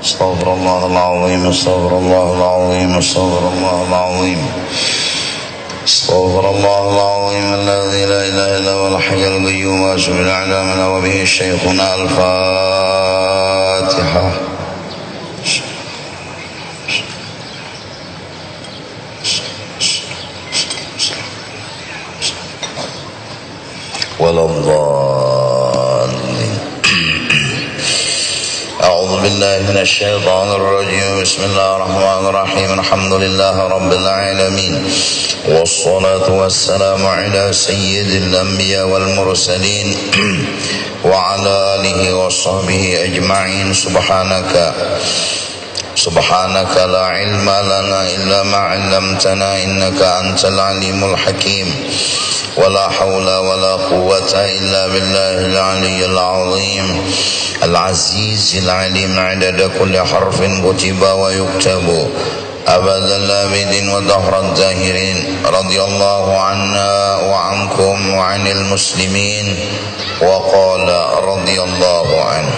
استغفر الله العظيم استغفر الله العظيم استغفر الله العظيم استغفر الله العظيم الذي لا اله الا هو الحي القيوم واشهد ان لا اله الا هو به شيخنا الفاتحه ولا الضالين أعوذ بالله من الشيطان الرجيم بسم الله الرحمن الرحيم الحمد لله رب العالمين والصلاة والسلام على سيد الأنبياء والمرسلين وعلى آله وصحبه أجمعين سبحانك لا علم لنا إلا ما علمتنا إنك أنت العليم الحكيم ولا حول ولا قوة إلا بالله العلي العظيم العزيز العليم عدد كل حرف كتب ويكتب أبد الآبدين ودهر الداهرين رضي الله عنا وعنكم وعن المسلمين وقال رضي الله عنه.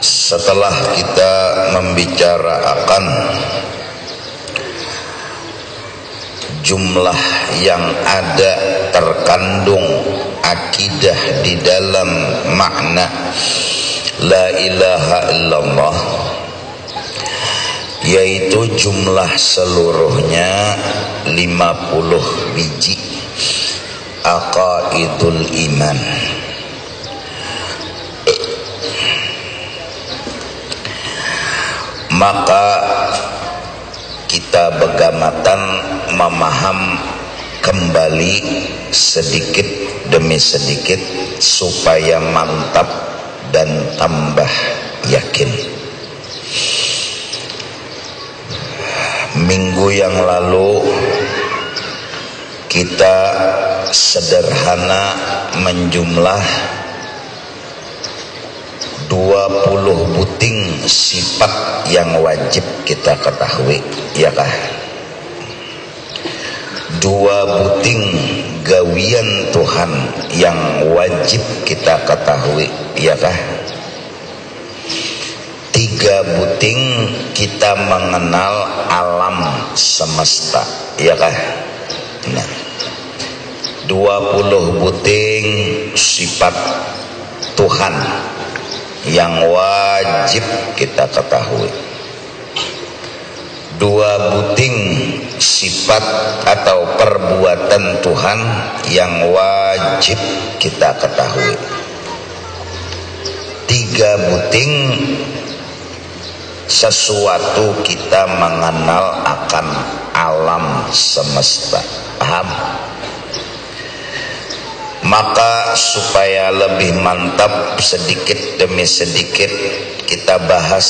Setelah kita membicarakan jumlah yang ada terkandung akidah di dalam makna la ilaha illallah, yaitu jumlah seluruhnya 50 biji aqaidul iman. Maka kita begamatan memaham kembali sedikit demi sedikit supaya mantap dan tambah yakin. Minggu yang lalu kita sederhana menjumlah 20 buting sifat yang wajib kita ketahui, ya kah? 2 buting gawian Tuhan yang wajib kita ketahui, ya kah? 3 buting kita mengenal alam semesta, ya kah? Nah, 20 buting sifat Tuhan yang wajib kita ketahui, 2 buting sifat atau perbuatan Tuhan yang wajib kita ketahui, 3 buting sesuatu kita mengenal akan alam semesta. Paham? Maka supaya lebih mantap, sedikit demi sedikit kita bahas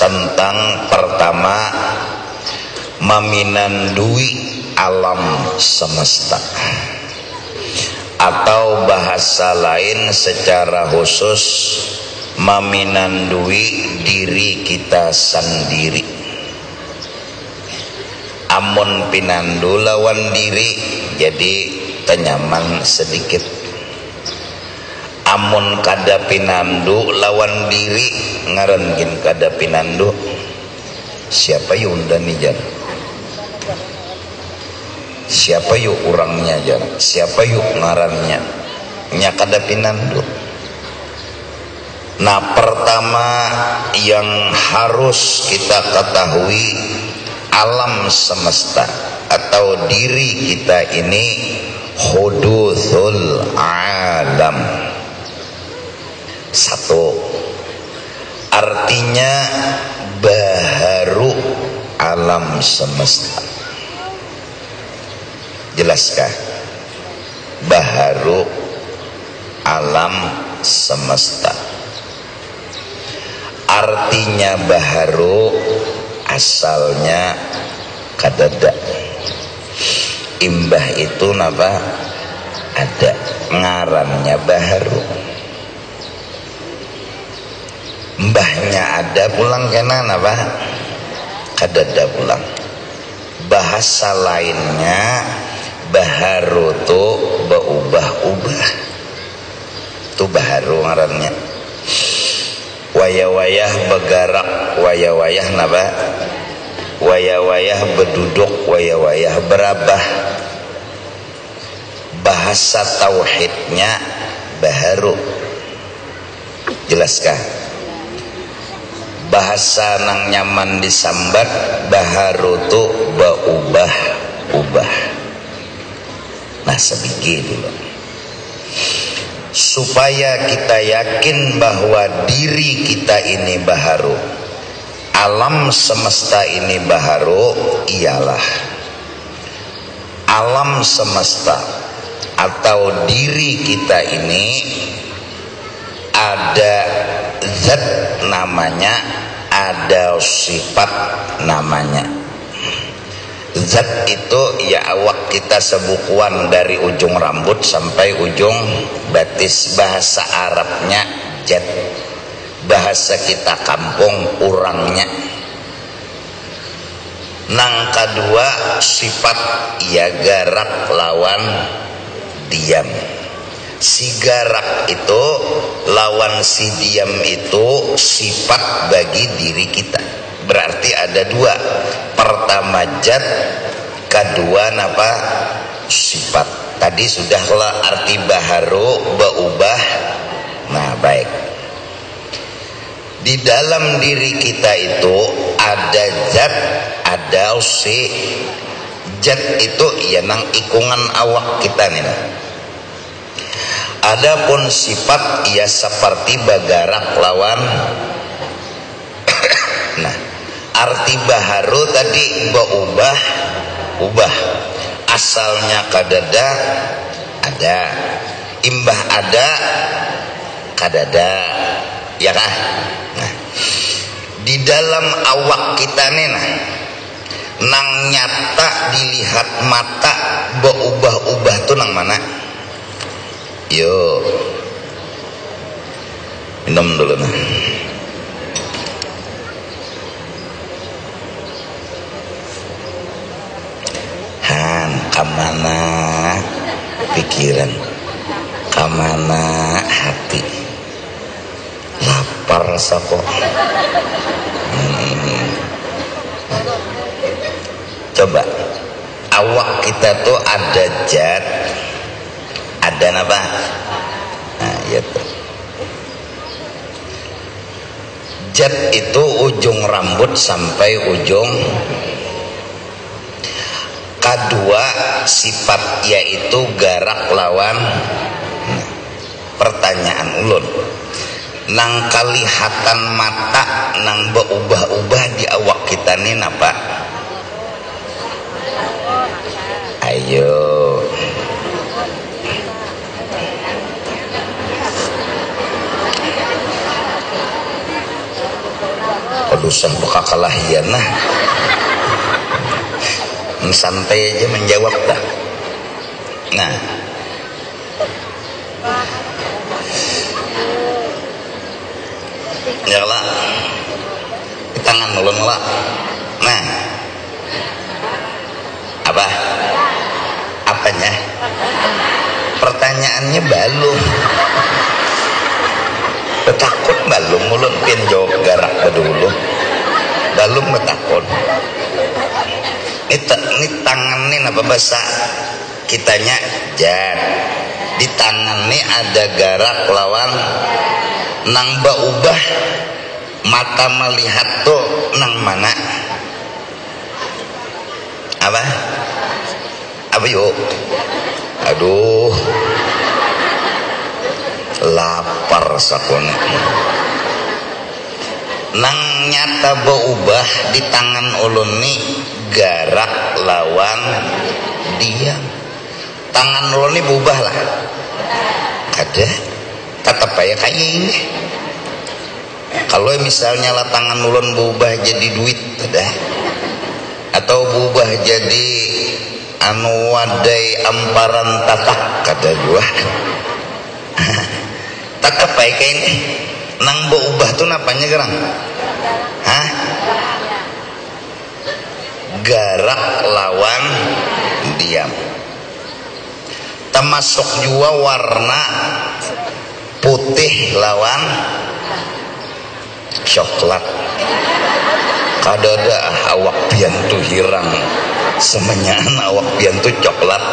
tentang pertama, meminandui alam semesta, atau bahasa lain secara khusus meminandui diri kita sendiri. Amun pinandu lawan diri jadi tenyaman sedikit. Amun kada pinandu lawan diri ngarengin kada pinandu. Siapa yuk undani jar? Siapa yuk orangnya jar? Siapa yuk ngarannya? Nya kada pinandu. Nah, pertama yang harus kita ketahui, alam semesta atau diri kita ini huduthul alam. 1, artinya baharu alam semesta. Jelaskah? Baharu alam semesta. Artinya baharu, asalnya kadada. Imbah itu napa? Ada, ngarannya baharu. Mbahnya ada pulang kena napa? Kadada pulang. Bahasa lainnya baharu tuh berubah-ubah. Itu baharu ngarannya. wayah-wayah bergerak, wayah-wayah napa? Wayah-wayah berduduk, wayah-wayah berabah. Bahasa tauhidnya baharu. Jelaskah? Bahasa nang nyaman disambat baharu tuh baubah-ubah. Nah sebigi dulu supaya kita yakin bahwa diri kita ini baharu, alam semesta ini baharu. Ialah alam semesta atau diri kita ini ada zat namanya, ada sifat namanya. Zat itu ya awak kita sebukuan dari ujung rambut sampai ujung batis. Bahasa Arabnya zat, bahasa kita kampung urangnya. Nang kedua sifat ya garak lawan diam. Si garak itu lawan si diam itu sifat bagi diri kita. Berarti ada dua, pertama zat, kedua napa? Sifat. Tadi sudahlah arti baharu, berubah. Nah baik, di dalam diri kita itu ada zat, ada si zat itu ya nang ikungan awak kita nih. Adapun sifat ia seperti bagarak lawan. Nah arti baharu tadi berubah, ubah. Asalnya kadada ada, imbah ada kadada, ya kah? Nah di dalam awak kita nih nah, nang nyata dilihat mata berubah-ubah tuh nang mana? Yo minum dulu nah. Han kamana pikiran, kamana hati, lapar sapo. Coba awak kita tuh ada zat, ada apa? Nah ya tuh zat itu ujung rambut sampai ujung. Kedua sifat yaitu garak lawan. Nah, pertanyaan ulun, nang kalihatan mata nang berubah-ubah di awak kita nih napa? Ayo usah buka kalahian nah, santai aja menjawab dah. Nah ya lah tangan ulun lah. Nah apa apanya pertanyaannya balung takut balung ulun pin jawab garak dulu balung takut. Ini tangan nih apa bahasa kitanya zat, di tangan nih ada garak lawan nang berubah. Mata melihat tuh nang mana? Apa yuk? Aduh lapar sakone. Nang nyata berubah di tangan ulun nih garak lawan diam. Tangan ulun nih berubah lah. Ada tetap ya kayak ini. Kalau misalnya lah tangan ulun berubah jadi duit ada, atau berubah jadi anu wadai amparan tatak kata gua. Tetap kayak ini. Nang berubah tuh napanya gerang? Hah? Garak lawan diam. Termasuk juga warna putih lawan coklat kadada awak piantu hirang semenyaan awak piantu coklat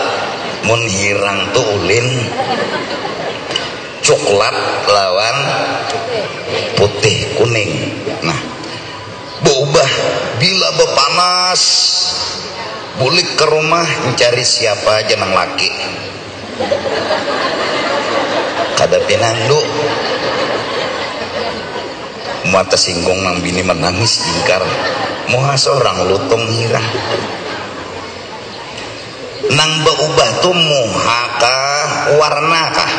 mun hirang tuh ulin coklat lawan putih kuning. Nah berubah bila bepanas bulik ke rumah mencari siapa aja nang laki kada pinandu mata singgung nang bini menangis ingkar moha seorang lutung hirang nang berubah tuh moha kah warna kah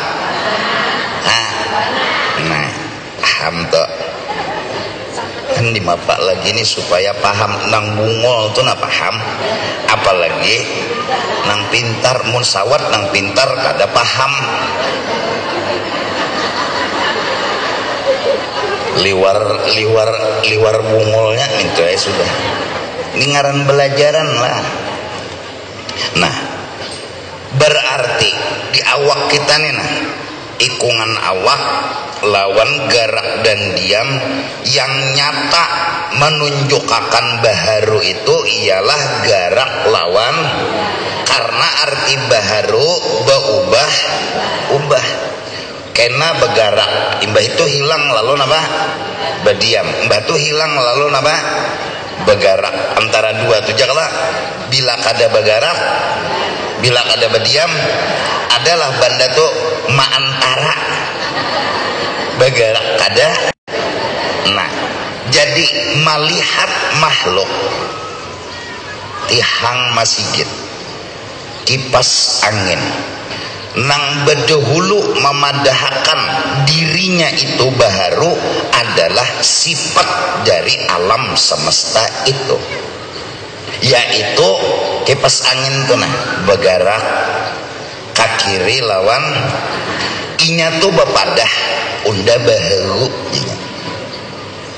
nah paham tuh kan dimapak lagi nih supaya paham nang bungol tuh nah paham apalagi nang pintar mun sawat nang pintar kada paham liwar bungolnya itu ya sudah ini ngaran belajaran lah. Nah berarti di awak kita nih nah ikungan awak lawan gerak dan diam yang nyata menunjukkan baharu itu ialah gerak lawan karena arti baharu ubah kena bergerak imbah itu hilang lalu napa berdiam imbah itu hilang lalu napa bergerak antara dua tu jakalah bila kada bergerak bila kada berdiam adalah banda tu maantara bergerak kada. Nah jadi melihat makhluk tihang masigit kipas angin nang bedahulu memadahkan dirinya itu baharu adalah sifat dari alam semesta itu yaitu kipas angin tuh nah bergerak ke kiri lawan inya tuh bepadah unda baharu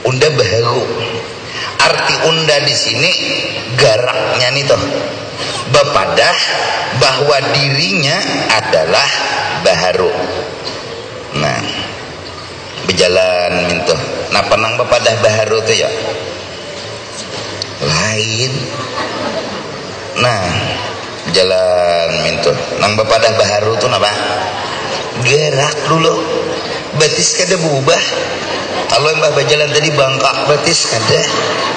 unda baharu arti unda di sini geraknya nih tuh bepadah bahwa dirinya adalah baharu. Nah berjalan mintuh nah penang bepadah baharu tuh ya lain nah jalan mintuh nang bepadah baharu tuh napa gerak dulu batis kada berubah kalau mbah berjalan tadi bangkak batis kada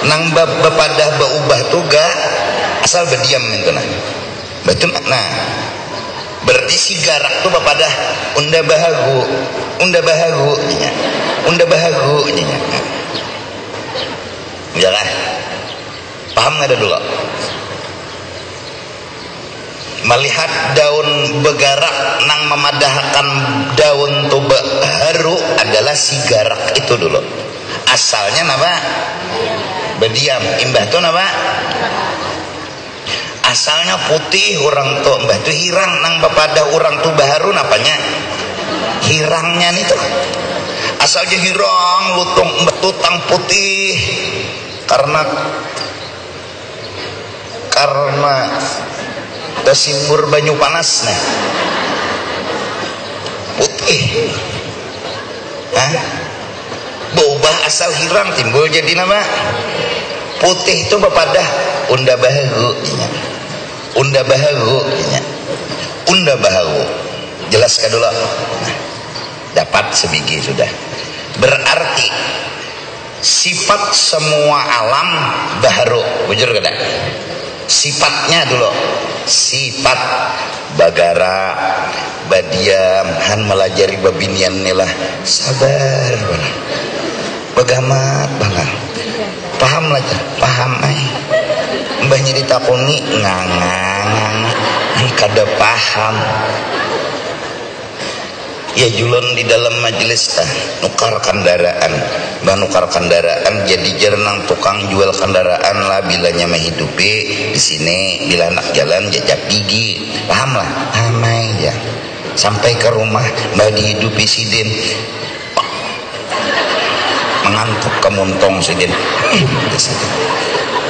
nang bepadah berubah tuh gak asal berdiam itu nah betul nah berarti si garak tuh bepadah unda bahagu jalan paham nggak ada dulu melihat daun bergerak nang memadahkan daun tuh baharu adalah si garak itu dulu asalnya napa berdiam imbah tuh napa asalnya putih orang tuh mbah tuh hirang nang bepadah orang tuh baharu napanya hirangnya nih tuh asalnya hirang lutung betutang putih karena dasimbur banyu panas nih putih berubah asal hirang timbul jadi nama putih itu bepadah unda bahagu unda bahagu jelaskan dulu nah, dapat sebiji sudah berarti sifat semua alam baharu bujur kada sifatnya dulu sifat bagara badiam han melajari babinian nilah sabar bagamat banget paham lagi paham mbah jadi takuni ngangang kada paham ya julon di dalam majelis nukar kendaraan jadi jernang tukang jual kendaraan lah bilanya menghidupi di sini bila anak jalan jajak gigi paham lah amai ya sampai ke rumah mbak dihidupi sidin mengantuk kemuntong sidin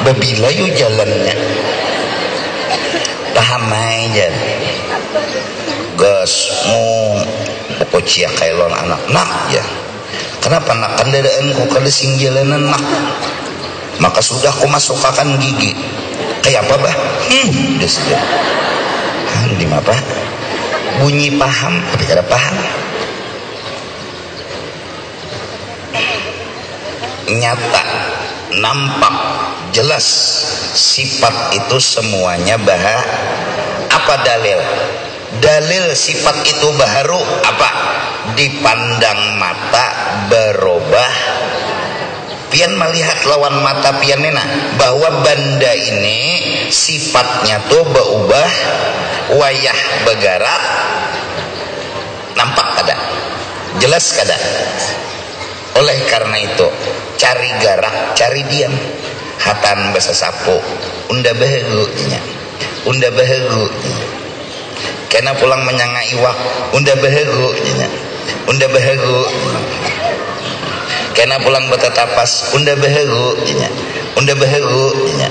babila yuk jalannya paham aja gas mau pokok cia kailon anak nak ya Kenapa nak kendaraanku kada sing jalanan nak? Maka sudah ku masukkan gigi. Kayak apa bah? Udah sudah. Di apa? Bunyi paham, tapi kada paham. Nyata, nampak, jelas sifat itu semuanya apa dalil? Dalil sifat itu baharu apa? Dipandang mata berubah. Pian melihat lawan mata pian nena bahwa benda ini sifatnya tuh berubah, wayah bergerak, nampak kada? Jelas kada? Oleh karena itu cari garak, cari diam. Hatan bahasa sapo, unda bahagunya, unda bahagunya. Kena pulang menyanga iwak, unda bahagunya, unda bahagu. Kena pulang betetapas, unda bahagunya, unda bahagunya.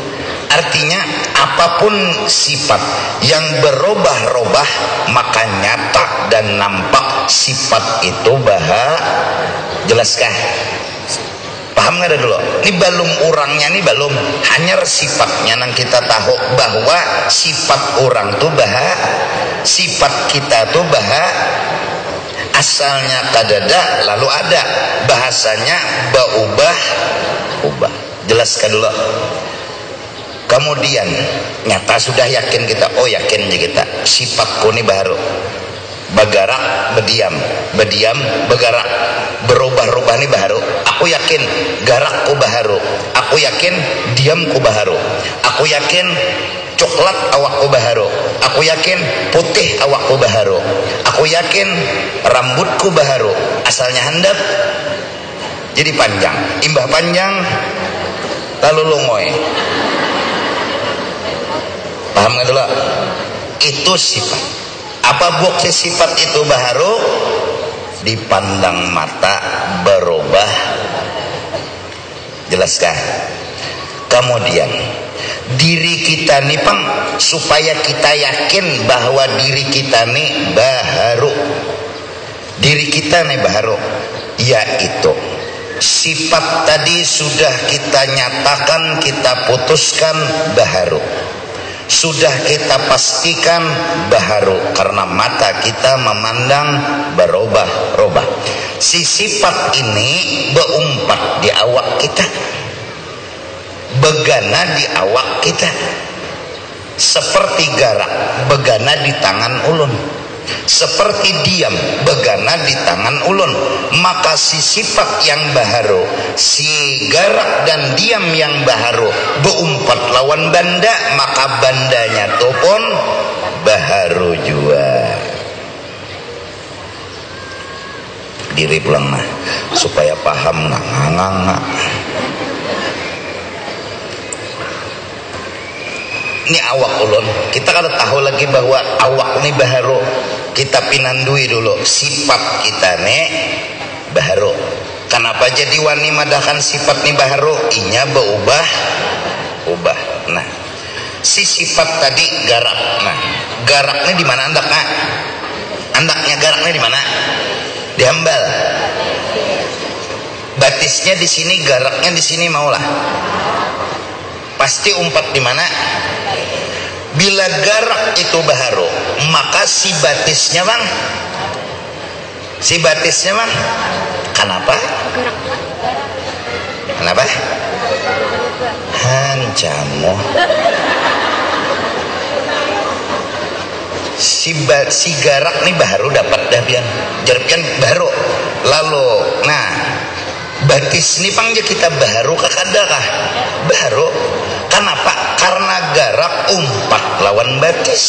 Artinya apapun sifat yang berubah-ubah maka nyata dan nampak sifat itu jelaskah? Paham nggak dulu? Ini belum orangnya, nih belum, hanya sifatnya nang kita tahu bahwa sifat orang tuh sifat kita tuh asalnya kadada lalu ada, bahasanya ubah. Jelaskan dulu. Kemudian nyata sudah yakin kita, oh yakin aja kita sifatku ini baru bergerak, berdiam, bergerak, berubah-ubah nih baru. Aku yakin garakku baru, aku yakin diamku baru, aku yakin coklat awakku baru, aku yakin putih awakku baru, aku yakin rambutku baru. Asalnya handap jadi panjang, imbah panjang lalu longoy. Paham nggak dulu? Itu sifat. Apa bukti sifat itu baharu? Dipandang mata berubah. Jelaskah? Kemudian diri kita nih pang, supaya kita yakin bahwa diri kita nih baharu. Diri kita nih baharu, yaitu sifat tadi sudah kita nyatakan, kita putuskan baharu. Sudah kita pastikan baharu karena mata kita memandang berubah-ubah. Si sifat ini beumpat di awak kita, begana di awak kita, seperti garak begana di tangan ulun, seperti diam begana di tangan ulun. Maka si sifat yang baharu, si garak dan diam yang baharu beumpat lawan banda, maka bandanya tu pun baharu juga. Diri pulang nah supaya paham nggak. Ini awak ulun, kita kada tahu lagi bahwa awak ini baharu. Kita pinandui dulu sifat kita nih baharu. Kenapa jadi wani madakan sifat nih baharu? Inya berubah. Nah, si sifat tadi garak. Nah, garaknya di mana andak nak? Andaknya garaknya di mana? Di hambal. Batisnya di sini, garaknya di sini, maulah. Pasti umpat di mana? Bila garak itu baharu, maka si batisnya bang, kenapa? Hancamu. Si garak nih baharu dapat dah pian, jarpian baharu. Lalu, nah batis nih pang kita baharu kakadakah? Baharu. Kenapa? Karena garak umpat lawan batis.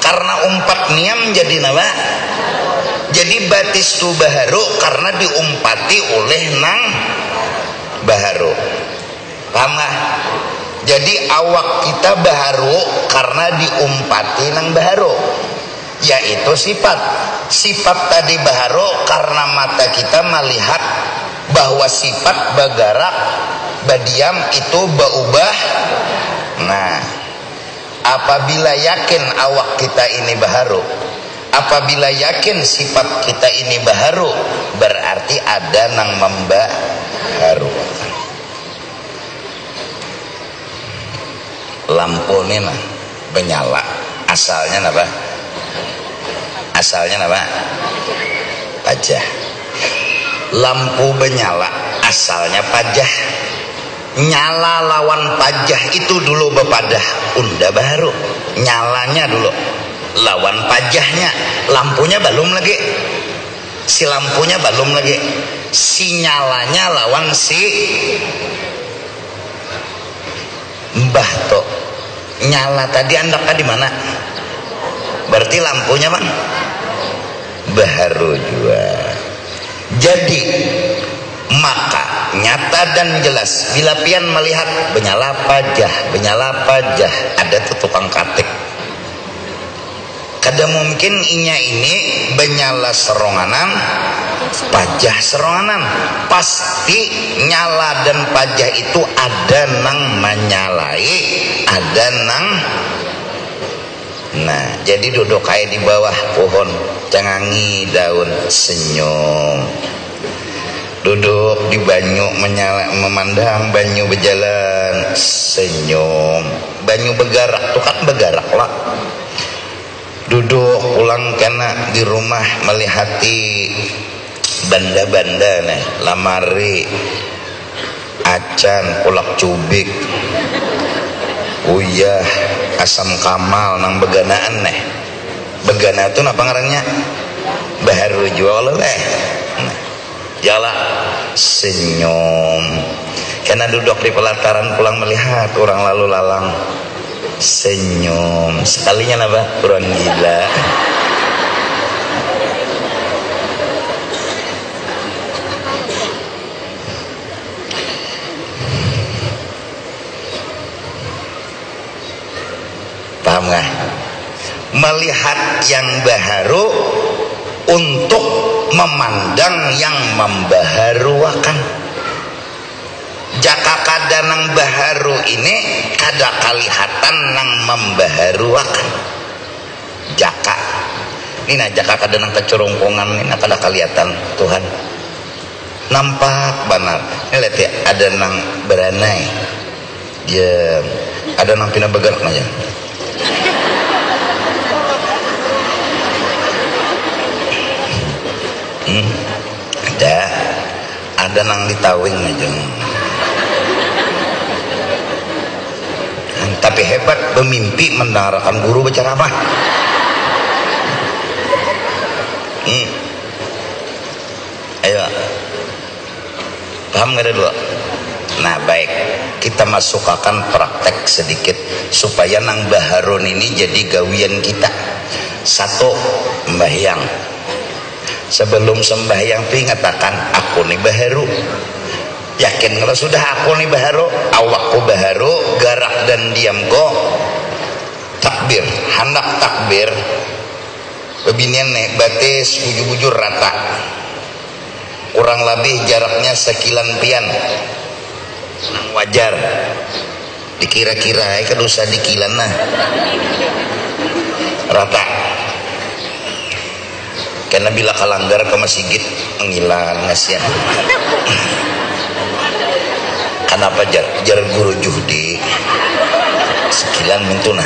Karena umpat niam jadi nama. Jadi batis tu baharu karena diumpati oleh nang baharu. Paham gak? Jadi awak kita baharu karena diumpati nang baharu, yaitu sifat. Sifat tadi baharu karena mata kita melihat bahwa sifat bergerak, berdiam itu berubah. Nah, apabila yakin awak kita ini baharu, apabila yakin sifat kita ini baharu, ada nang membaharuakan. Lampu ini nah menyala asalnya apa? Asalnya apa? Pajah. Lampu menyala asalnya pajah. Nyala lawan pajah itu dulu bepadah unda baru. Nyalanya dulu lawan pajahnya. Lampunya belum lagi. Si lampunya belum lagi. Si nyalanya lawan si mbah toh. Nyala tadi andaknya di mana? Berarti lampunya bang baharu juga. Jadi maka nyata dan jelas bila pian melihat benyala pajah ada tuh tukang katik. Kada mungkin inya ini benyala seronganan pajah seronganan. Pasti nyala dan pajah itu ada nang menyalai, ada nang. Nah jadi duduk kayak di bawah pohon cangangi daun senyum, duduk di banyu menyala, memandang banyu berjalan senyum, banyu bergerak tuh kan bergerak lah. Duduk pulang karena di rumah melihati banda-banda nih, lamari acan kulak cubik uyah asam kamal nang beganaan nih. Begana itu apa ngarannya? Baharu jual leh. Jala senyum karena duduk di pelataran pulang melihat orang lalu lalang senyum sekalinya apa? Kurang gila. Paham nggak? Melihat yang baharu untuk memandang yang membaharuakan. Jaka kada nang baharu ini kada kalihatan nang membaharuakan. Jaka ini nah jaka kada nang kecerongkongan ini kada kalihatan Tuhan. Nampak benar. Ini lihat ya, ada nang beranai. Ya, ada nang pina bergerak aja. Ada nang ditawing aja. Tapi hebat bermimpi mendengarkan guru berceramah. Ayo, paham nggak dulu? Nah baik, kita masukkan praktek sedikit supaya nang baharun ini jadi gawian kita. Satu, sembahyang. Sebelum sembahyang tuh ingatakan aku nih baharu. Yakin kalau sudah aku nih baharu, awakku baharu, garak dan diamku takbir, hendak takbir. Bebinian nih batis bujur-bujur rata. Kurang lebih jaraknya sekilan pian. Wajar. Dikira-kira kan usah dikilan nah. Rata. Karena bila kalanggar ke masjid mengilang ngasian. Kenapa jar guru juhdi sekilan mintuna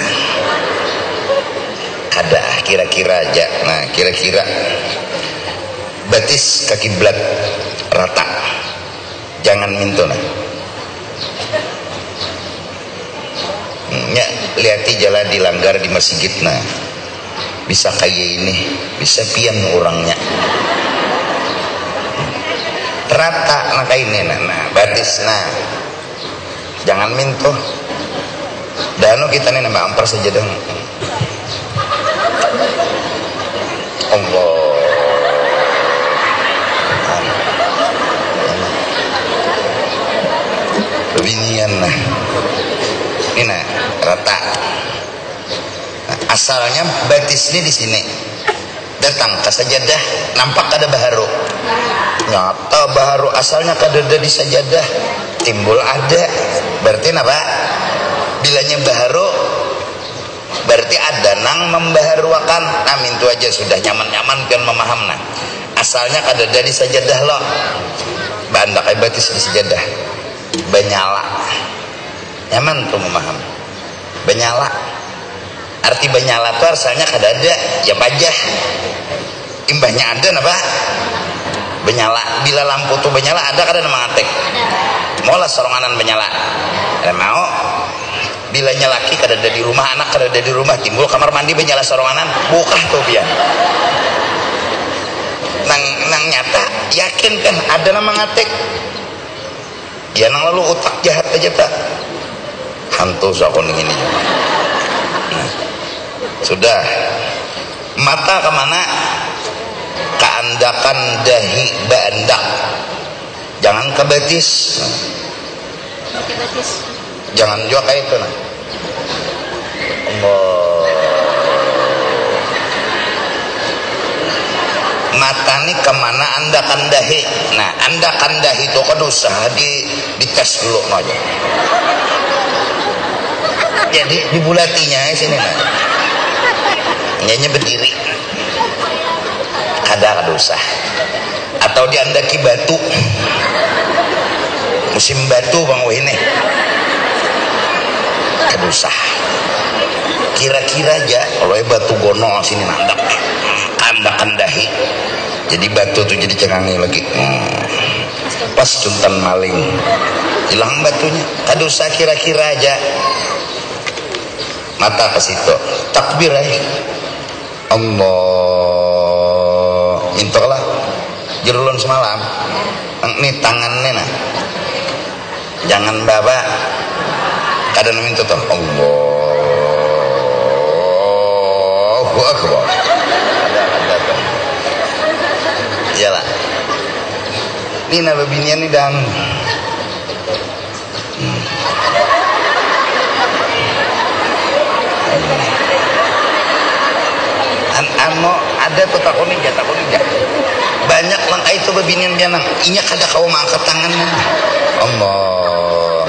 kada kira-kira aja. Nah kira-kira batis kaki kiblat rata, jangan mintuna. Ya lihati jalan dilanggar di masjid nah bisa kayak ini, bisa pian orangnya rata nah kayak ini nah batis nah jangan minto danu kita nih nama ampar saja dong. Allah bebinian nah ini nah rata. Asalnya batis ini di sini datang ke sajadah nampak ada baharu nyata baharu asalnya kada di sajadah timbul ada berarti apa bilanya baharu berarti ada nang membaharuakan. Amin itu aja sudah nyaman-nyaman kan memaham nah asalnya kada dari sajadah lo bandak ay batis di sajadah banyala nyaman tuh memaham banyala arti banyala tuh asalnya kada ada ya pajah imbahnya ada napa banyala bila lampu tuh banyala ada kada nama ngatek mola soronganan banyala ada mau bila nyalaki kada ada di rumah anak kada ada di rumah timbul kamar mandi banyala soronganan buka tuh biar nang nyata yakin kan ada nama ngatek ya nang lalu otak jahat aja tak hantu sakon ini nah, sudah mata kemana keandakan dahi bandak jangan ke betis jangan juga kayak itu nah mata nih kemana anda kandahi nah anda kandahi itu kan usaha di tes dulu aja jadi dibulatinya sini nah nyanyi berdiri kada usah atau diandaki batu musim batu bang ini kada usah kira-kira aja kalau batu gono sini nandak anda kandahi jadi batu tuh jadi cengangi lagi pas juntan maling hilang batunya kada usah kira-kira aja mata ke situ takbir aja Allah intolah jerulun semalam ini tangannya nah jangan bawa kada minta tuh Allahu Akbar ada tuh iyalah ini nababinian nih dan anu ada tuh takuniga banyak langkah itu bebinian bianang inya kada kau mangkat tangannya Allah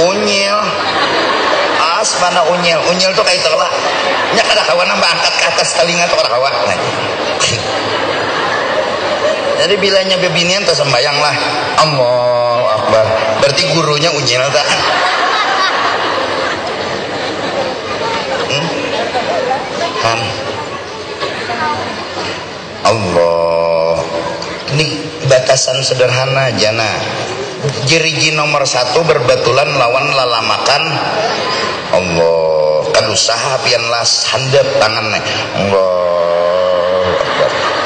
unyil as mana unyil tuh kayak itu lah nya kada kawan nambah angkat ke atas telinga tuh kada kawan jadi bilanya bebinian tuh sembayang lah Allahu Akbar berarti gurunya unyil tak kan Allah ini batasan sederhana jana jeriji nomor 1 berbatulan lawan lalamakan Allah kan usaha pian las handap tangannya Allah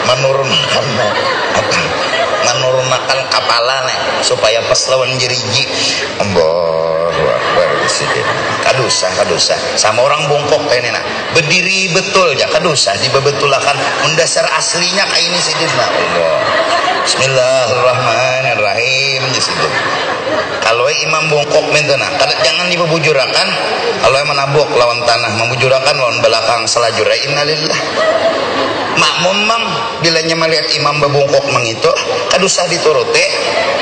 menurunkan kepalanya supaya pas lawan jeriji Allahu Akbar kadusa sama orang bongkok kayak nak berdiri betul ya kadusa dibebetulakan mendasar aslinya kayak ini sidina Allah Bismillahirrahmanirrahim sidin kalau imam bongkok mentena jangan dibebujurakan kalau menabok lawan tanah membujurakan lawan belakang selajur innalillah makmum mang bilanya melihat imam bebongkok mengitu kadusah dituruti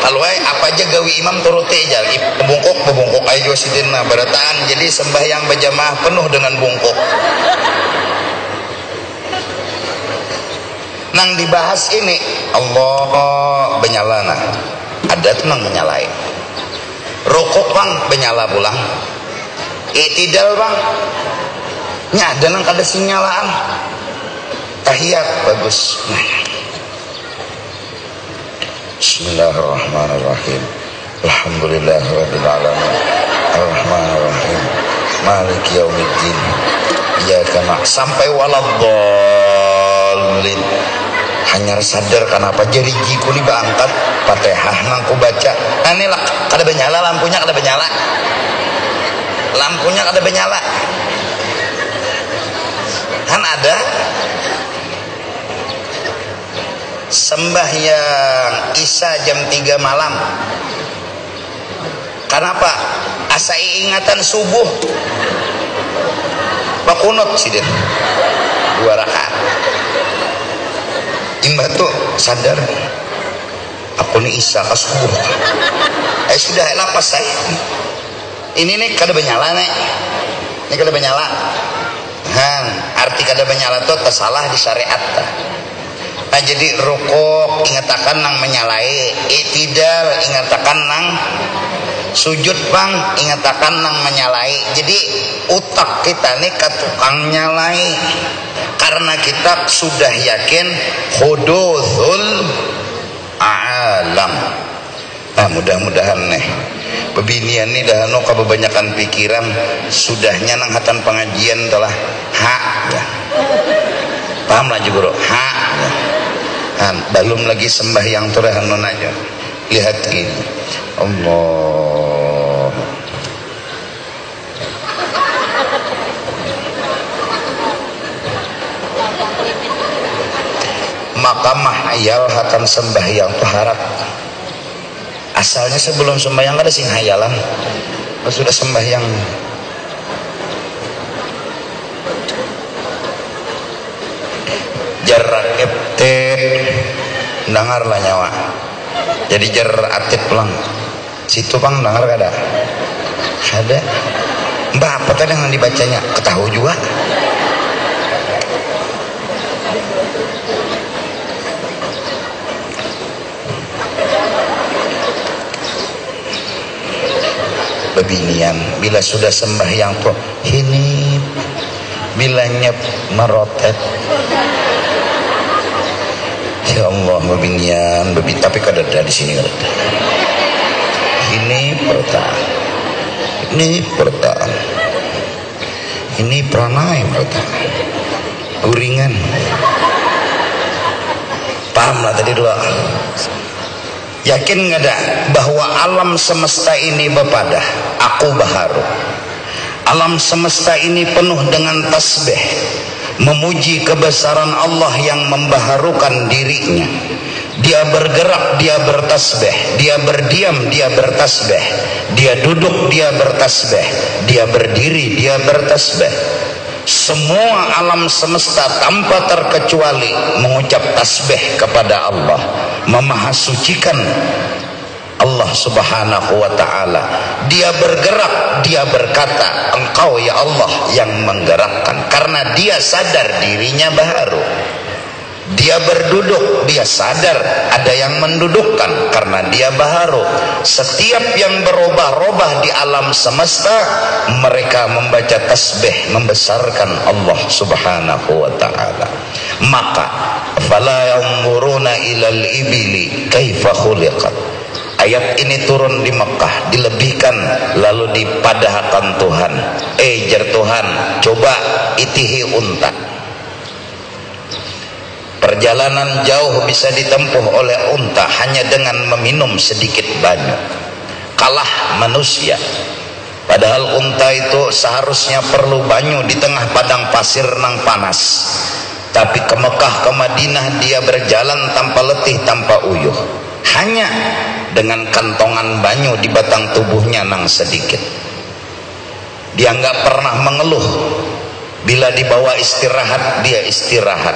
kalau apa aja gawi imam turuti aja bebongkok aja sidina barataan jadi sembahyang berjamaah penuh dengan bongkok nang dibahas ini Allah benyalana ada tuh nang menyalain rokok bang benyala pulang itidal bang nya ada nang kada sinyalaan tahiyat bagus Bismillahirrahmanirrahim Alhamdulillahirabbil alamin Arrahmanirrahim Maliki yaumiddin Iyyaka na'budu sampai waladdallin hanya sadar kenapa jerigiku ni beangkat Fatihah nang ku baca ane lah kada benyala lampunya kada benyala kan ada sembahyang Isya jam 3 malam kenapa asa ingatan subuh pakunut sidin 2 rakaat imbah tuh sadar aku nih Isya ke subuh sudah lapas saya ini nih kada benyala nih ini kada benyala arti kada benyala tuh tersalah di syariat Nah, jadi rukuk ingatakan nang menyalai, i'tidal ingatakan nang sujud bang ingatakan nang menyalai. Jadi utak kita nih ketukang nyalai karena kita sudah yakin hudutsul alam. Nah, mudah-mudahan nih bebinian nih dah anu kebanyakan pikiran sudahnya nang hatan pengajian telah hak ya. Paham lah juga hak ya. Nah, belum lagi sembahyang tuh dah anu aja. Lihat ini. Allah. Maka mah ayal hatan sembahyang tuh harap. Asalnya sebelum sembahyang ada sing hayalan. Pas sudah sembahyang jarak eptet dengar lah nyawa. Jadi jar atip pulang. Situ bang dengar kada? Ada. Mbak apa tadi yang dibacanya? Ketahu juga. Bebinian bila sudah sembahyang tuh ini bila nyep merotet ya Allah bebinian tapi kada ada di sini kada ada. Ini pertaan ini pranay pertaan uringan paham lah tadi dua. Yakin nggak ada bahwa alam semesta ini bepadah, aku baharu. Alam semesta ini penuh dengan tasbih, memuji kebesaran Allah yang membaharukan dirinya. Dia bergerak, dia bertasbih. Dia berdiam, dia bertasbih. Dia duduk, dia bertasbih. Dia berdiri, dia bertasbih. Semua alam semesta tanpa terkecuali mengucap tasbih kepada Allah, memahasucikan Allah subhanahu wa ta'ala. Dia bergerak, dia berkata, engkau ya Allah yang menggerakkan, karena dia sadar dirinya baharu. Dia berduduk, dia sadar ada yang mendudukkan karena dia baharu. Setiap yang berubah-ubah di alam semesta, mereka membaca tasbih membesarkan Allah subhanahu wa ta'ala. Maka fala yanzuruna ilal ibili kaifa khuliqat. Ayat ini turun di Mekah, dilebihkan lalu dipadahkan Tuhan. Jar Tuhan, coba itihi unta. Perjalanan jauh bisa ditempuh oleh unta hanya dengan meminum sedikit banyu. Kalah manusia. Padahal unta itu seharusnya perlu banyu di tengah padang pasir nang panas. Tapi ke Mekah, ke Madinah dia berjalan tanpa letih, tanpa uyuh. Hanya dengan kantongan banyu di batang tubuhnya nang sedikit. Dia nggak pernah mengeluh. Bila dibawa istirahat, dia istirahat.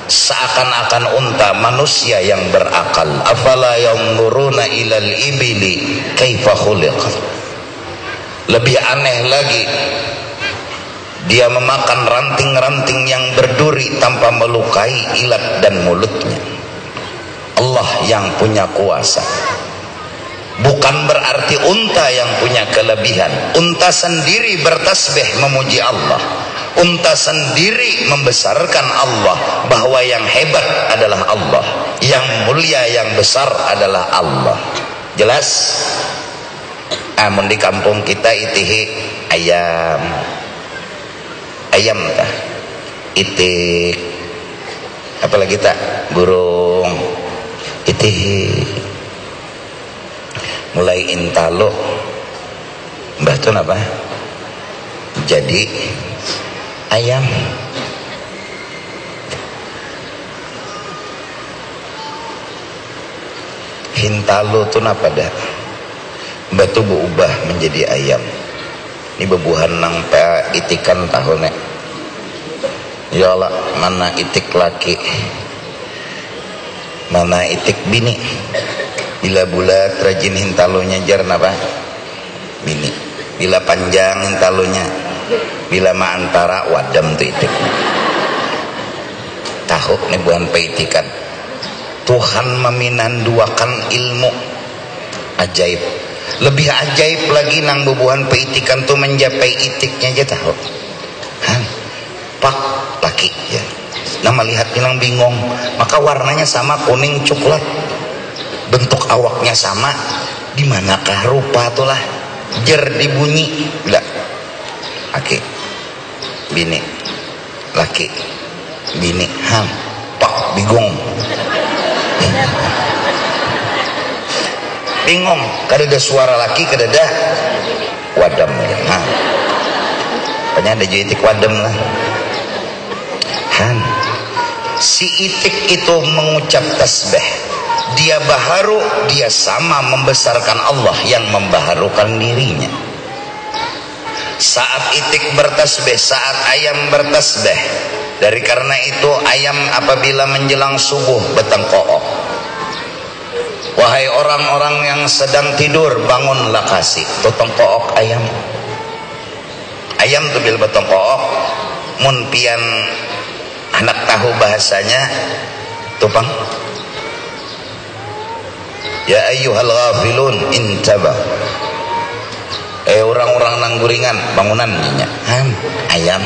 Seakan-akan unta manusia yang berakal. Afala yanzuruna ilal ibili kaifa khuliqat. Lebih aneh lagi, dia memakan ranting-ranting yang berduri tanpa melukai ilat dan mulutnya. Allah yang punya kuasa. Bukan berarti unta yang punya kelebihan. Unta sendiri bertasbih memuji Allah. Unta sendiri membesarkan Allah, bahwa yang hebat adalah Allah, yang mulia yang besar adalah Allah. Jelas? Amun di kampung kita itihi ayam tah, itik, apalagi tak burung itihi. Mulai intalo mbah tuh apa? Jadi ayam. Hintalo tuh apa dah? Batu berubah menjadi ayam. Ini bebuhan nang itikan tahunnya. Ya Allah, mana itik laki, mana itik bini. Bila bulat rajin hintalonya jar apa? Bini. Bila panjang hintalonya, bila ma antara wadam tu itik. Tahu nih buhan peitikan. Tuhan meminanduakan ilmu ajaib. Lebih ajaib lagi nang bubuhan peitikan tuh mencapai itiknya aja tahu. Pak laki ya. Nah melihat nang bingung, maka warnanya sama kuning coklat. Bentuk awaknya sama, di manakah rupa itulah? Jer dibunyi. Bila laki bini, laki bini, pak bingung. Bingung, kadada suara laki, kadada wadam ya. Pokoknya ada itik wadam lah. Si itik itu mengucap tasbih. Dia baharu, dia sama membesarkan Allah yang membaharukan dirinya. Saat itik bertasbih, saat ayam bertasbih. Dari karena itu ayam apabila menjelang subuh bertengkook. Wahai orang-orang yang sedang tidur, bangunlah kasih. Tengkook ayam. Ayam tuh bila bertengkook, mun pian anak tahu bahasanya, tupang. Ya ayyuhal ghafilun intabah. Orang-orang nangguringan bangunan nya. Ayam.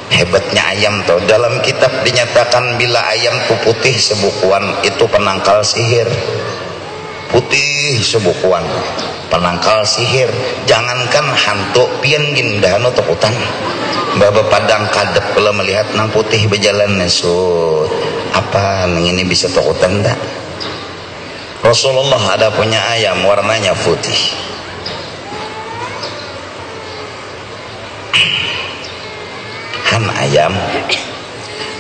Hebatnya ayam tuh, dalam kitab dinyatakan bila ayam tuh putih sebukuan itu penangkal sihir. Putih sebukuan penangkal sihir. Jangankan hantu pian gindahano takutan. Baba padang kadep kalau melihat nang putih berjalan nesut. Apa nang ini bisa takutan tak? Rasulullah ada punya ayam warnanya putih. Ayam,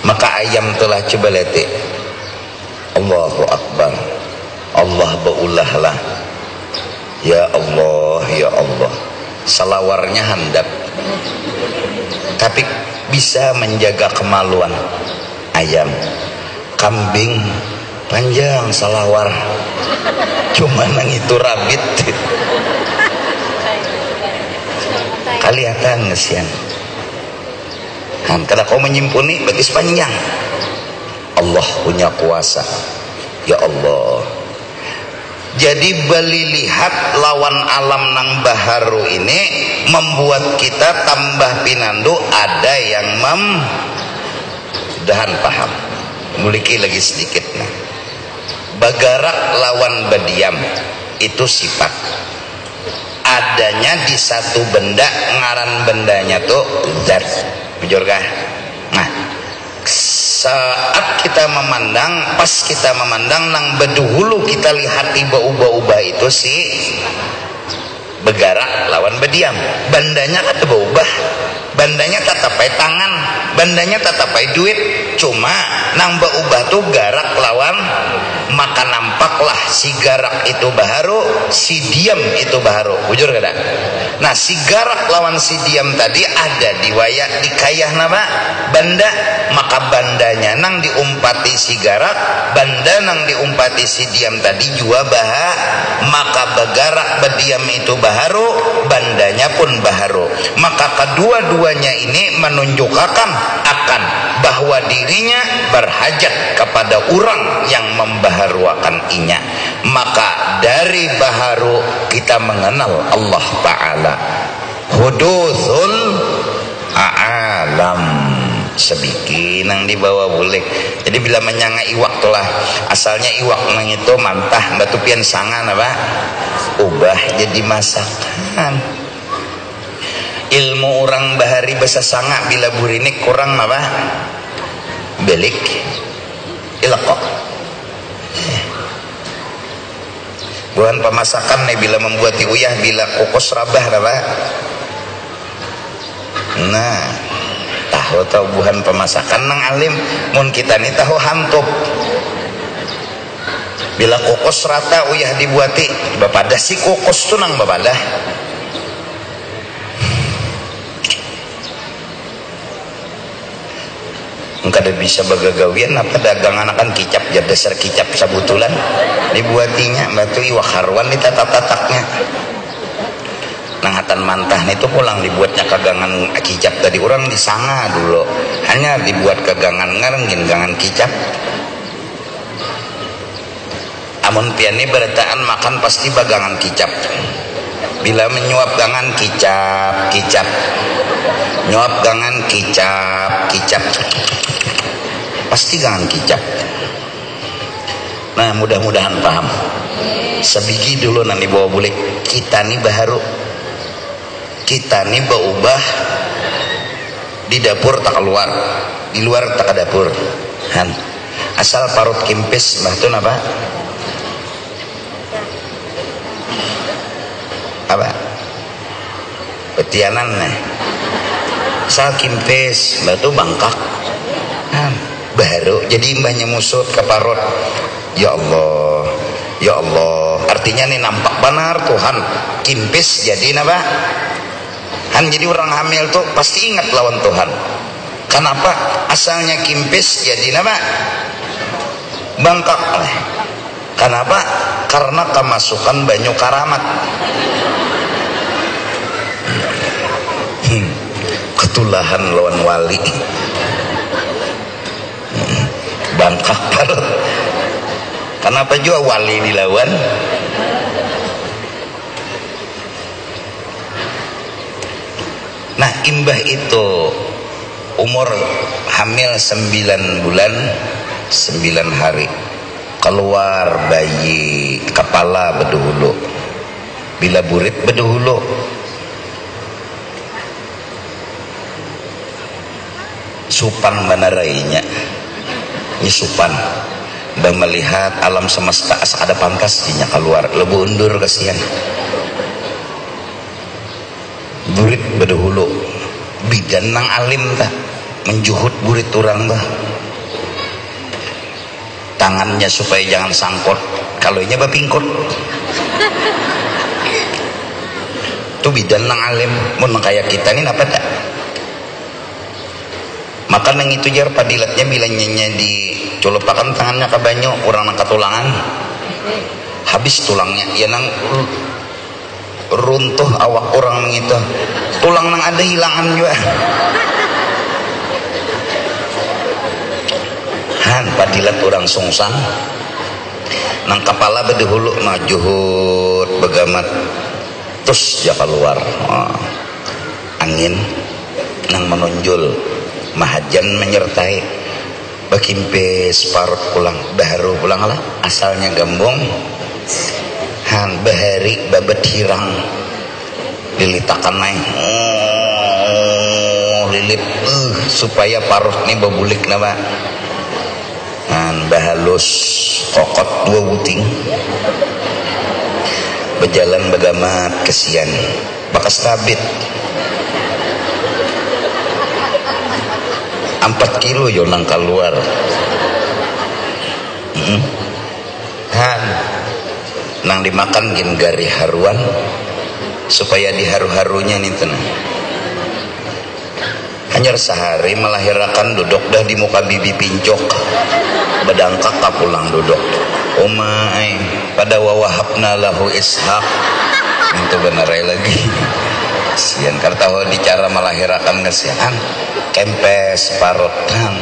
maka ayam telah coba letik. Allahu Akbar, Allah beulahlah. Ya Allah, ya Allah. Salawarnya handap, tapi bisa menjaga kemaluan. Ayam, kambing panjang salawar, cuma nang itu rabit. Kelihatan ngesian. Kalau kau menyimpuni berarti sepanjang. Allah punya kuasa. Ya Allah. Jadi beli lihat lawan alam nang baharu ini membuat kita tambah pinandu. Ada yang dahan paham. Muliki lagi sedikit nah. Bagarak lawan badiam itu sifat. Adanya di satu benda, ngaran bendanya tuh zat. Bujur kah? Nah, saat kita memandang, pas kita memandang nang beduhulu kita lihat ubah-ubah itu sih begarak lawan bediam. Bandanya kan berubah, bandanya tatapai tangan, bandanya tatapai duit. Cuma nang berubah tuh garak lawan, maka nampaklah si garak itu baharu, si diam itu baharu. Bujur kada? Nah si garak lawan si diam tadi ada di wayak di kayah nama banda, maka bandanya nang diumpati si garak, banda nang diumpati si diam tadi jua baha, maka begarak bediam itu baharu, bandanya pun baharu. Maka kedua-duanya ini menunjukkan akan bahwa dirinya berhajat kepada orang yang membaharuakan inya. Maka dari baharu kita mengenal Allah Ta'ala. Huduthul a'alam, sedikit nang dibawa boleh. Jadi bila menyanga iwak tulah, asalnya iwak nang itu mantah batu pian sangan apa ubah jadi masakan. Ilmu orang bahari bahasa sanga bila burinik kurang apa belik ilakok. Bukan pemasakan nih bila membuat uyah bila kokos rabah apa. Nah tahu buhan pemasakan nang alim mun kita nih tahu hantup. Bila kokos rata uyah dibuati bapadah si kokos tuh nang bapadah. Kada bisa bagagawian apa dagangan akan kicap jadi dasar kicap sabutulan dibuatinya batu iwak harwan ditatak-tataknya nang hatan mantah itu pulang dibuatnya kagangan kicap tadi orang disanga dulu hanya dibuat kagangan ngarengin gangan kicap amun piani berataan makan pasti bagangan kicap. Bila menyuap gangan kicap kicap, nyuap gangan kicap kicap, pasti gangan kicap. Nah mudah-mudahan paham. Sebiji dulu nanti bawa bulik kita nih baharu, kita nih berubah di dapur tak keluar, di luar tak ke dapur. Han asal parut kimpis bah tuh apa? Apa? Petianan nih. Asal kimpis bah tuh bangkak. Han baru jadi mbahnya musut ke parut. Ya Allah, ya Allah. Artinya nih nampak benar Tuhan kimpis jadi apa? Han jadi orang hamil tuh pasti ingat lawan Tuhan. Kenapa? Asalnya kimpis jadi apa? Bangkak. Kenapa? Karena kemasukan banyu karamat. Ketulahan lawan wali. Bangkak parut. Kenapa juga wali dilawan? Nah imbah itu umur hamil 9 bulan 9 hari, keluar bayi kepala bedahulu, bila burit bedahulu, supan manarainya nyusupan dan melihat alam semesta ada pantasnya keluar lebu undur kasihan burit bedahulu bidan nang alim tak menjuhut burit orang bah tangannya supaya jangan sangkut kalau nya bapingkut tuh bidan nang alim mun kayak kita ini apa tak maka nang itu jar padilatnya bilangnya di culupakan tangannya ke banyu orang nang katulangan habis tulangnya ya nang runtuh awak orang nang itu tulang nang ada hilangan juga han padilat orang sungsang nang kepala bedahulu majuhut begamat terus ya keluar angin nang menonjol mahajan menyertai bakimpis parut pulang baharu pulang lah asalnya gambung han bahari babet hirang lilitakan naik lilit supaya parut ini babulik nama han bahalus kokot 2 buting berjalan bagamat kesian bakas tabit 4 kilo yo nang keluar han nang dimakan gin gari haruan supaya diharu-harunya nih tenang hanya sehari melahirkan duduk dah di muka bibi pincok bedangkak tak pulang duduk umai pada wawahabna lahu ishaq itu benar lagi sian karena dicara melahirkan kesian kempes parutan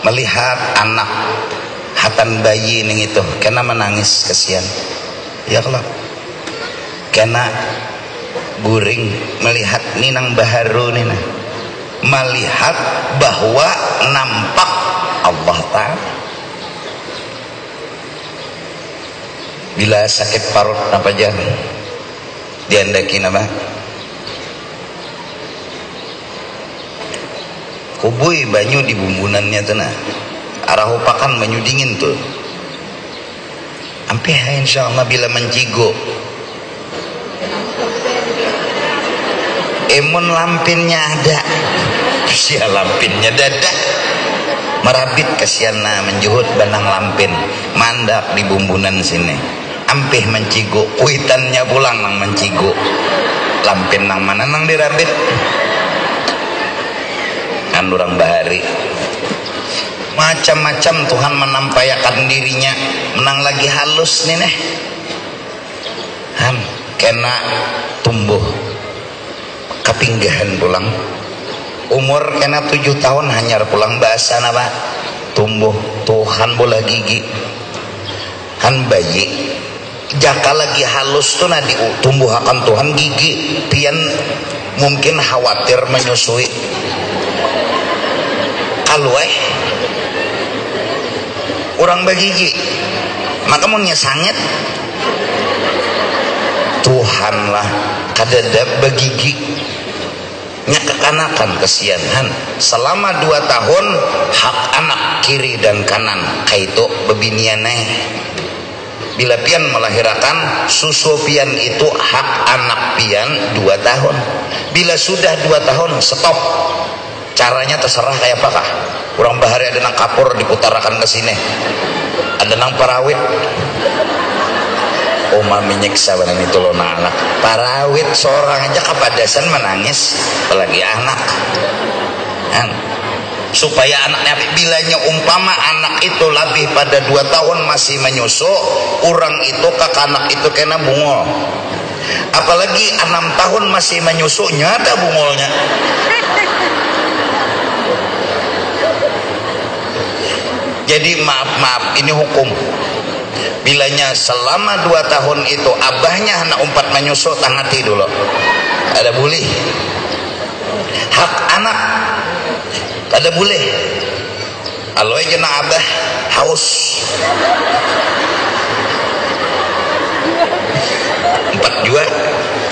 melihat anak hatan bayi ning itu kena menangis kesian ya kalau kena buring melihat ninang baharu nina melihat bahwa nampak Allah Ta'ala bila sakit parut apa jangan diandaki nama kubui banyu di bumbunannya tuh nah arah upakan banyu dingin tuh ampe insyaallah bila mencigo emun lampinnya ada sia lampinnya dadak merabit kesiana menjuhut banang lampin mandak di bumbunan sini ampeh mencigo kuitannya pulang nang mencigo lampin nang mana nang dirabit kan orang bahari macam-macam Tuhan menampakkan dirinya menang lagi halus nih neh kena tumbuh kepinggahan pulang umur kena 7 tahun hanyar pulang bahasa apa tumbuh Tuhan bola gigi Han bayi jaka lagi halus tuh ditumbuhakan Tuhan gigi pian mungkin khawatir menyusui kalau orang bagigi maka mau nyesangit Tuhanlah kadada begigi nya kekanakan kesianhan selama 2 tahun hak anak kiri dan kanan kaitu bebinianeh bila pian melahirkan susu pian itu hak anak pian 2 tahun bila sudah 2 tahun stop caranya terserah kayak apakah orang bahari ada nang kapur diputarakan ke sini ada nang parawit oma menyiksa benar itu loh anak parawit seorang aja kapadasan menangis apalagi anak supaya anaknya bilanya umpama anak itu lebih pada 2 tahun masih menyusu orang itu ke anak itu kena bungol apalagi 6 tahun masih menyusu nyata bungolnya jadi maaf ini hukum bilanya selama 2 tahun itu abahnya anak umpat menyusu tangati dulu ada boleh hak anak ada boleh aloe jenang abah haus 4 juga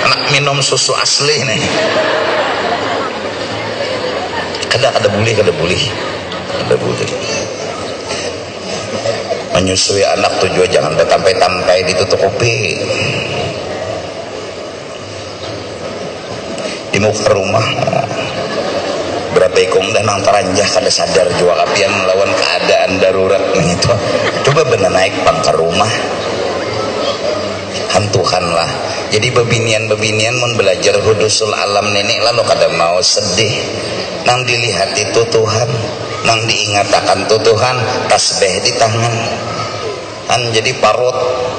anak minum susu asli nih kada boleh menyusui anak tuh juga jangan bertampai-tampai ditutupi di muka rumah berapa ikong dan nang taranjah kada sadar juga kapian melawan keadaan darurat itu coba bener naik pang ke rumah hantuhan lah jadi bebinian mun belajar hudusul alam nenek lalu kada mau sedih nang dilihat itu Tuhan nang diingatakan tuh Tuhan tasbih di tangan kan jadi parut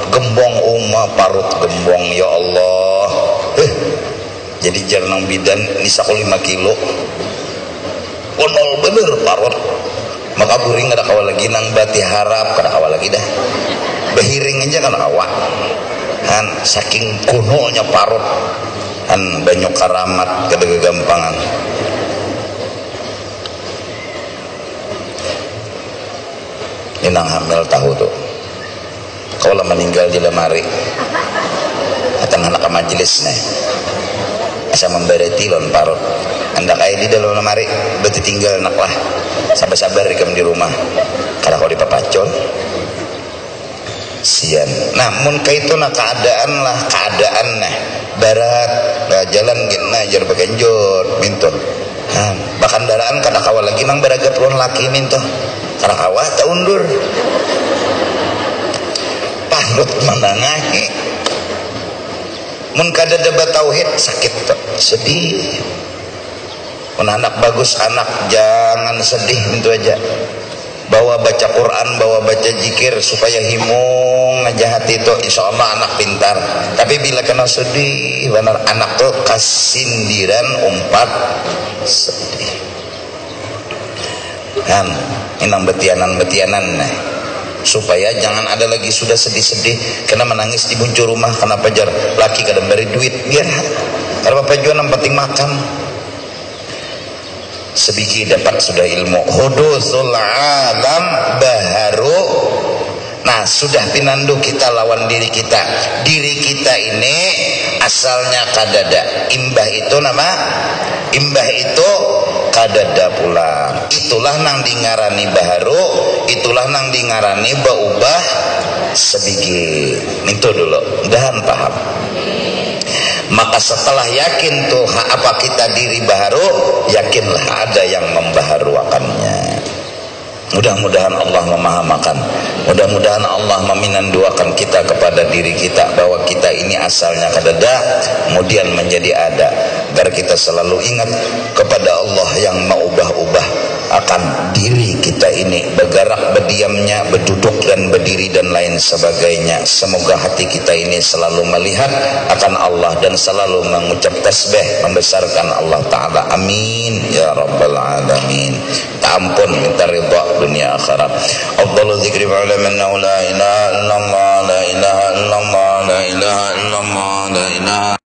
gembong parut gembong ya Allah jadi jarang bidan nisakul 5 kilo konol bener parut maka buring kada kawal lagi nang bati harap kada kawal lagi dah behiring aja kada kawal kan saking kunolnya parut kan banyak karamat kada gagampangan inang hamil tahu tuh kalau meninggal di lemari atau anak ke majelis nih asa membereti lon parut anda kayak di dalam lemari berarti tinggal anak lah sabar-sabar rekam di rumah karena kalau dipapacol sian namun kaitu na keadaan nah barat nah, jalan gina jar bagenjot minto bahkan daraan kada kawal lagi nang beragat pun laki minto kada kawal tak undur panut menangahi mun kada debat tauhid sakit sedih mun anak bagus anak jangan sedih itu aja bawa baca Quran bawa baca zikir supaya himung aja hati itu insya Allah anak pintar tapi bila kena sedih benar anak tuh kasindiran umpat sedih kan inang betianan nah supaya jangan ada lagi sudah sedih-sedih kena menangis di buncur rumah kenapa jar laki kadang beri duit biar karena bapak jual yang penting makan sebiji dapat sudah ilmu hudusul alam baharu nah sudah pinandu kita lawan diri kita ini asalnya kadada imbah itu kadada pula itulah nang dingarani baharu itulah nang dingarani baubah sebiji itu dulu dahan paham maka setelah yakin tuh apa kita diri baharu yakinlah ada yang membaharuakannya mudah-mudahan Allah memahamakan mudah-mudahan Allah meminanduakan kita kepada diri kita bahwa kita ini asalnya kadada kemudian menjadi ada agar kita selalu ingat kepada Allah yang mengubah-ubah akan diri kita ini bergerak berdiamnya berduduk dan berdiri dan lain sebagainya semoga hati kita ini selalu melihat akan Allah dan selalu mengucap tasbih membesarkan Allah Ta'ala amin ya rabbal alamin minta ampun, minta ridha dunia akhirat. Afdhalu dzikri wa la ilaha illallah, la ilaha illallah, la ilaha illallah, la ilaha